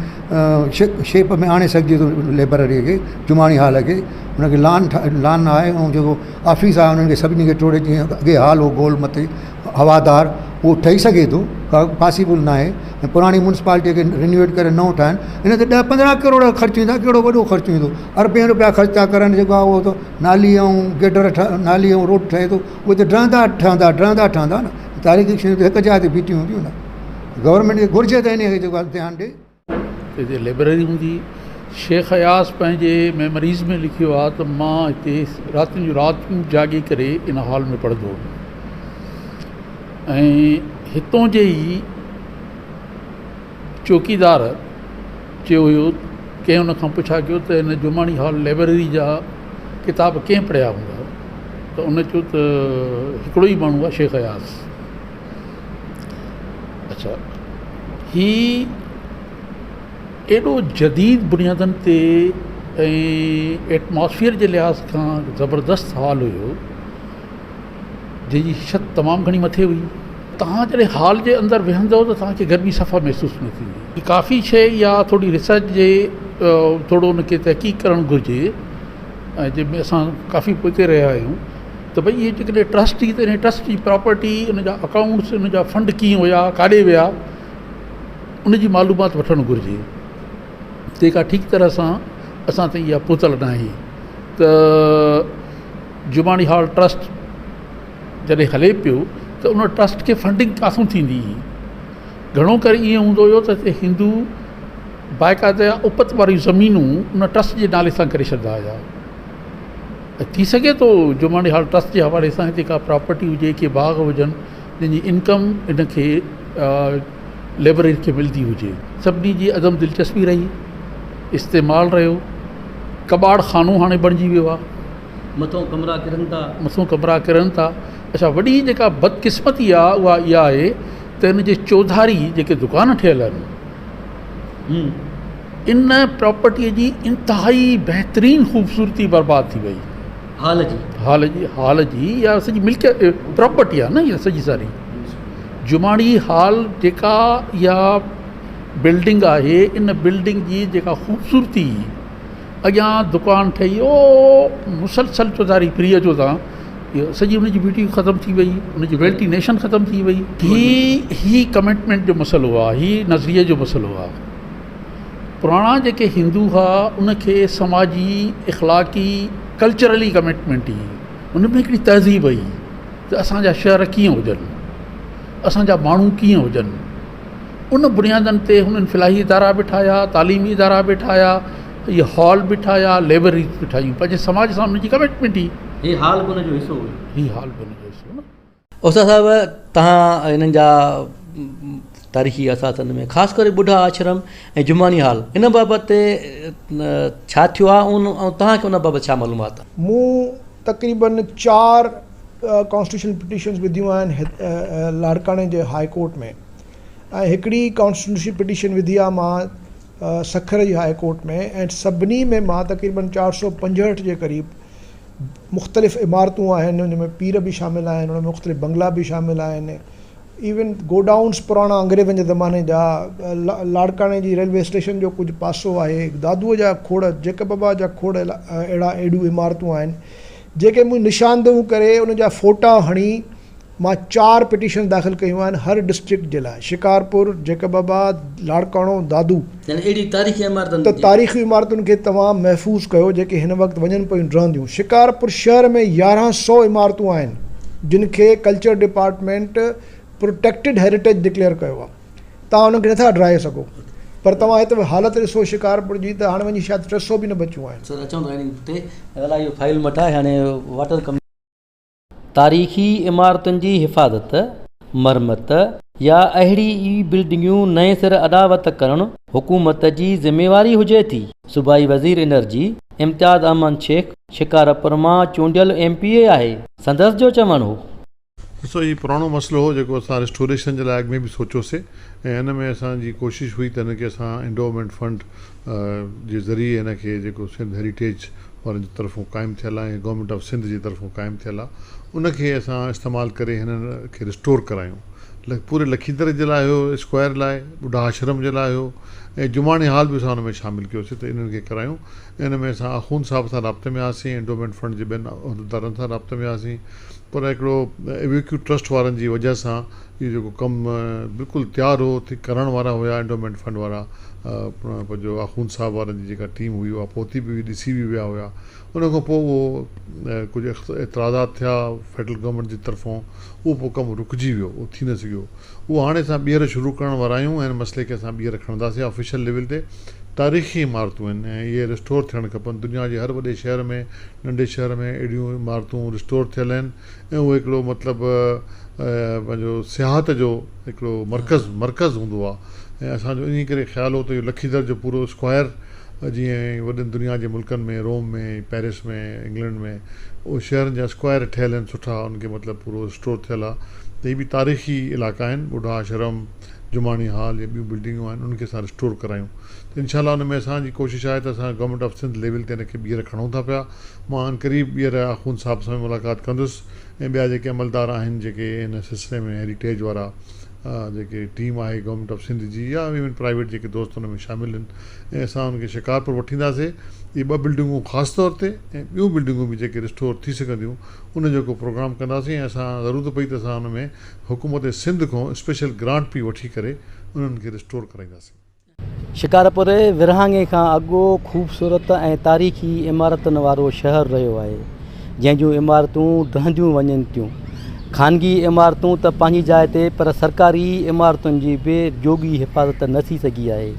Speaker 13: शेप में आणे सघिजे थो लाइब्रेरीअ खे, जुमाणी हाल खे। हुनखे लान आहे ऐं जेको ऑफिस आहे उन्हनि खे सभिनी खे टोड़े, जीअं अॻे हाल हो गोल मथे हवादार, उहो ठही सघे थो, का पॉसिबल न आहे। ऐं पुराणी म्यूनिसिपालिटीअ खे रिन्यूएट करे नओं ठाहिनि, हिन ते 10-15 करोड़ ख़र्चु ईंदा, कहिड़ो वॾो ख़र्चु ईंदो, ₹अरबे रुपया ख़र्च था करनि। जेको आहे उहो त नाली ऐं गेटर नाली ऐं रोड ठहे थो, उहे त ठहंदा न, तारीख़ी शयूं त हिकु जाइ ते बीठियूं हूंदियूं न। गवर्नमेंट खे घुरिजे त इन खे जेको आहे ध्यानु ॾे।
Speaker 14: हिते लाइब्रेरी हूंदी। शेख अयास पंहिंजे मेमोरीज़ में लिखियो आहे त मां हिते रातियुनि जूं रातियूं जाॻी करे इन हॉल में पढ़ंदो हुउमि, ऐं हितां जे ई चौकीदार चयो हुयो, कंहिं हुन खां पुछा कयो त हिन जुमाणी हॉल लाइब्रेरी जा किताब कंहिं पढ़िया हूंदा, त उन चयो त हिकिड़ो ई माण्हू आहे, शेख अयास। अच्छा, ही एॾो जदीद बुनियादनि ते ऐं एटमॉस्फेयर जे लिहाज़ खां ज़बरदस्त हॉल हुयो, जंहिंजी छत तमामु घणी मथे हुई। तव्हां जॾहिं हॉल जे अंदरि वेहंदव त तव्हांखे गर्मी सफ़ा महसूसु न थींदी। काफ़ी शइ या थोरी रिसर्च जे थोरो उनखे तहक़ीक़ करणु घुरिजे, ऐं जंहिंमें असां काफ़ी पोइ रहिया आहियूं, त भई इहे जेकॾहिं ट्रस्ट थी, त इन ट्रस्ट जी प्रॉपर्टी, उन जा अकाउंट्स, उन जा फंड कीअं हुया, काॾे विया, उन जी मालूमात वठणु घुरिजे, जेका ठीकु तरह सां असां ताईं इहा पहुतल न आहे। त जुमाणी हॉल ट्रस्ट जॾहिं हले पियो, त उन ट्रस्ट खे फंडिंग किथां थींदी हुई? घणो करे ईअं हूंदो हुयो त हिते हिंदू बाक़ाइदा उपत वारियूं ज़मीनूं उन ट्रस्ट जे नाले सां करे छॾंदा हुया। थी सघे थो जुमानी हाल ट्रस्ट जे हवाले सां हिते का प्रॉपर्टी हुजे, के बाग़ हुजनि जंहिंजी इनकम इनखे लेबरेज खे मिलंदी हुजे। सभिनी जी अदम दिलचस्पी रही, इस्तेमालु रहियो, कबाड़ खानो हाणे बणिजी वियो आहे,
Speaker 1: मथों कमरा
Speaker 14: किरनि था। अच्छा, वॾी जेका बदकिस्मती आहे उहा इहा आहे त हिन जे चौधारी जेके दुकान ठहियल आहिनि इन प्रॉपर्टीअ जी इंतिहाई बहितरीनु ख़ूबसूरती बर्बाद थी वई। हाल जी या सॼी मिल्कियत प्रॉपर्टी आहे न इहा सॼी सारी। जुमाड़ी हाल जेका इहा बिल्डिंग आहे, इन बिल्डिंग जी जेका ख़ूबसूरती अॻियां दुकान ठही मुसलसल चौधारी पीढ़ीअ जो तव्हां इहो सॼी उनजी ब्यूटी ख़तमु थी वई, उनजी वेल्टिनेशन ख़तमु थी वई। ही कमिटमेंट जो मसइलो आहे, ही नज़रिये जो मसइलो आहे। पुराणा जेके हिंदू हुआ उनखे समाजी इख़लाक़ी कल्चरली कमिटमेंट हुई, उनमें हिकिड़ी तहज़ीब हुई त असांजा शहर कीअं हुजनि, असांजा माण्हू कीअं हुजनि। उन बुनियादनि ते हुननि फ़िलाही इदारा बि ठाहिया, तालीमी इदारा बि ठाहिया, इहे हॉल बि ठाहिया, लाइब्रेरीज़ बि ठाहियूं। पंहिंजे समाज सां उनजी कमिटमेंट हुई।
Speaker 1: ही हाल बि हुनजो हिसो
Speaker 14: न।
Speaker 1: उस्ताद साहिब, तव्हां हिननि जा तारीख़ी असासनि में ख़ासि करे ॿुढा आश्रम ऐं जुमानी हाल इन बाबति छा थियो आहे ऐं तव्हांखे उन बाबति छा मालूमात आहे?
Speaker 2: मूं तक़रीबन 4 कॉन्स्टिट्यूशन पिटिशन्स विधियूं आहिनि लाड़काणे जे हाई कोर्ट में, ऐं हिकिड़ी कॉन्स्टिट्यूशन पिटिशन विधी आहे मां सखर जी हाई कोर्ट में, ऐं सभिनी में मां तक़रीबन 465 जे क़रीब मुख़्तलिफ़ इमारतूं आहिनि, उन में पीर बि शामिल आहिनि, उन में मुख़्तलिफ़ बंगला बि शामिल आहिनि, इवन गोडाउन्स पुराणा अंग्रेज़नि जे ज़माने जा, लाड़काणे जी रेलवे स्टेशन जो कुझु पासो आहे, दादूअ जा खोड़, जेक बाबा जा खोड़, अहिड़ियूं इमारतूं आहिनि जेके मूं निशानदेहूं करे उन जा फ़ोटा हणी मां 4 पिटिशन दाख़िल कयूं आहिनि हर डिस्ट्रिक्ट जे लाइ। शिकारपुर, जेक बाबा, लाड़काणो, दादू, त तारीख़ी इमारतुनि खे तव्हां महफ़ूज़ कयो जेके हिन वक़्तु वञनि पियूं रहंदियूं। शिकारपुर शहर में 1100 इमारतूं आहिनि जिन खे culture department protected heritage declare कयो आहे। तव्हां उनखे नथा ड्राए सघो, पर तव्हां हिते हालति ॾिसो शिकारपुर जी, त हाणे वञी शायदि 300 बि न बचियूं आहिनि।
Speaker 1: तारीख़ी इमारतुनि जी हिफ़ाज़त, मरमत या अहिड़ी ई बिल्डिंगूं नए सिर अदावत करणु हुकूमत जी ज़िम्मेवारी हुजे थी। सूबाई वज़ीर एनर्जी इम्तियाज़ अहमद शेख शिकारपुर मां चूंडियल MPA आहे, संदसि जो चवणु हो।
Speaker 3: ॾिसो, हीउ पुराणो मसइलो हो जेको असां रिस्टोरेशन जे लाइ अॻु में बि सोचियोसीं, ऐं हिन में असांजी कोशिशि हुई त हिनखे असां एंडोमेंट फंड जे ज़रिए हिनखे जेको सिंध हेरिटेज वारनि जी तरफ़ूं क़ाइमु थियल आहे ऐं गवर्नमेंट ऑफ सिंध जी तरफ़ूं क़ाइमु थियल आहे, उनखे असां इस्तेमालु करे हिननि खे रिस्टोर करायूं। पूरे लखींदर जे लाइ हुयो, स्क्वायर लाइ, ॿुढा आश्रम जे लाइ हुयो, ऐं जुमानी हाल बि असां हुन में शामिलु कयोसीं त इन्हनि खे करायूं। इन में असां आख़ून साहब सां राब्ते में हुआसीं, एंडोमेंट फंड जे ॿियनि उहिदेदारनि सां राब्ते में हुआसीं, पर हिकिड़ो एविक्यू ट्रस्ट वारनि जी वजह सां इहो जेको कमु बिल्कुलु तयारु हो, करण वारा हुया एंडोमेंट फंड वारा, पंहिंजो आख़ून साहब वारनि जी जेका टीम हुई उहा पहुती बि ॾिसी बि विया हुया। उन खां पोइ उहो कुझु एतिराज़ात थिया फेडरल गवर्नमेंट जी तरफ़ां, उहो पोइ कमु रुकिजी वियो, उहो थी न सघियो। उहो हाणे असां ॿीहर शुरू करण वारा आहियूं ऐं हिन मसइले खे असां ॿीहर खणंदासीं ऑफिशियल लेवल ते। तारीख़ी इमारतूं आहिनि ऐं इहे रिस्टोर थियणु खपनि। दुनिया जे हर वॾे शहर में, नंढे शहर में अहिड़ियूं इमारतूं रिस्टोर थियल आहिनि, ऐं उहो हिकिड़ो मतिलबु पंहिंजो सियाहत जो हिकिड़ो मर्कज़ हूंदो आहे। ऐं असांजो इन करे ख़्यालु हो त इहो लखीदर जो पूरो स्क्वायर, जीअं वॾनि दुनिया जे मुल्कनि में, रोम में, पेरिस में, इंग्लैंड में, उहे शहरनि जा स्क्वायर ठहियल आहिनि सुठा, उनखे मतिलबु पूरो स्टोर थियल आहे। त इहे बि तारीख़ी इलाइक़ा आहिनि, ॿुढा आश्रम, जुमानी हाल या ॿियूं बिल्डिंगूं आहिनि, उनखे असां रिस्टोर करायूं। त इनशाला उन में असांजी कोशिशि आहे त असां गवर्नमेंट ऑफ सिंध लेवल ते हिनखे ॿीहर खणूं था पिया। मां क़रीब ॿीहर आख़ून साहब सां मुलाक़ात कंदुसि, ऐं ॿिया जेके अमलदार आहिनि जेके हिन सिलसिले में हेरिटेज वारा जेके टीम आहे गवर्नमेंट ऑफ सिंध जी, या इवन प्राइवेट जेके दोस्त हुन में शामिलु आहिनि, ऐं असां उनखे शिकारपुर वठींदासीं। इहे 2 बिल्डिंगूं ख़ासि तौर ते ऐं ॿियूं बिल्डिंगूं बि जेके रिस्टोर थी सघंदियूं उन जो को प्रोग्राम कंदासीं, ऐं असां ज़रूरत पई त असां हुन में हुकूमत सिंध खां स्पेशल ग्रांट बि वठी करे उन्हनि खे रिस्टोर कराईंदासीं।
Speaker 1: शिकारपुर विरहाङे खां अॻो ख़ूबसूरत ऐं तारीख़ी इमारतुनि वारो शहर रहियो आहे, जंहिंजूं इमारतूं दहंदियूं वञनि थियूं। ख़ानगी इमारतूं त पंहिंजी जाइ ते, पर सरकारी इमारतुनि जी बि जोगी हिफ़ाज़त न थी सघी आहे।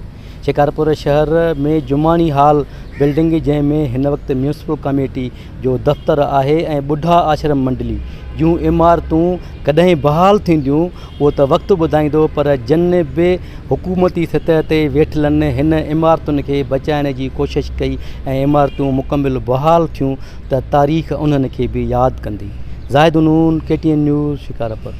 Speaker 1: शिकारपुर शहर में जुमानी हाल बिल्डिंग जंहिंमें हिन वक़्तु म्यूनिसिपल कमेटी जो दफ़्तरु आहे ऐं ॿुढा आश्रम मंडली जूं इमारतूं कॾहिं बहाल थींदियूं उहो त वक़्तु ॿुधाईंदो, पर जिन बि हुकूमती सतह ते वेठलनि हिन इमारतुनि खे बचाइण जी कोशिशि कई ऐं इमारतूं मुकमिल बहाल थियूं त तारीख़ उन्हनि खे बि यादि कंदी। ज़ाहिद नून, KTN न्यूज़, शिकारपुर।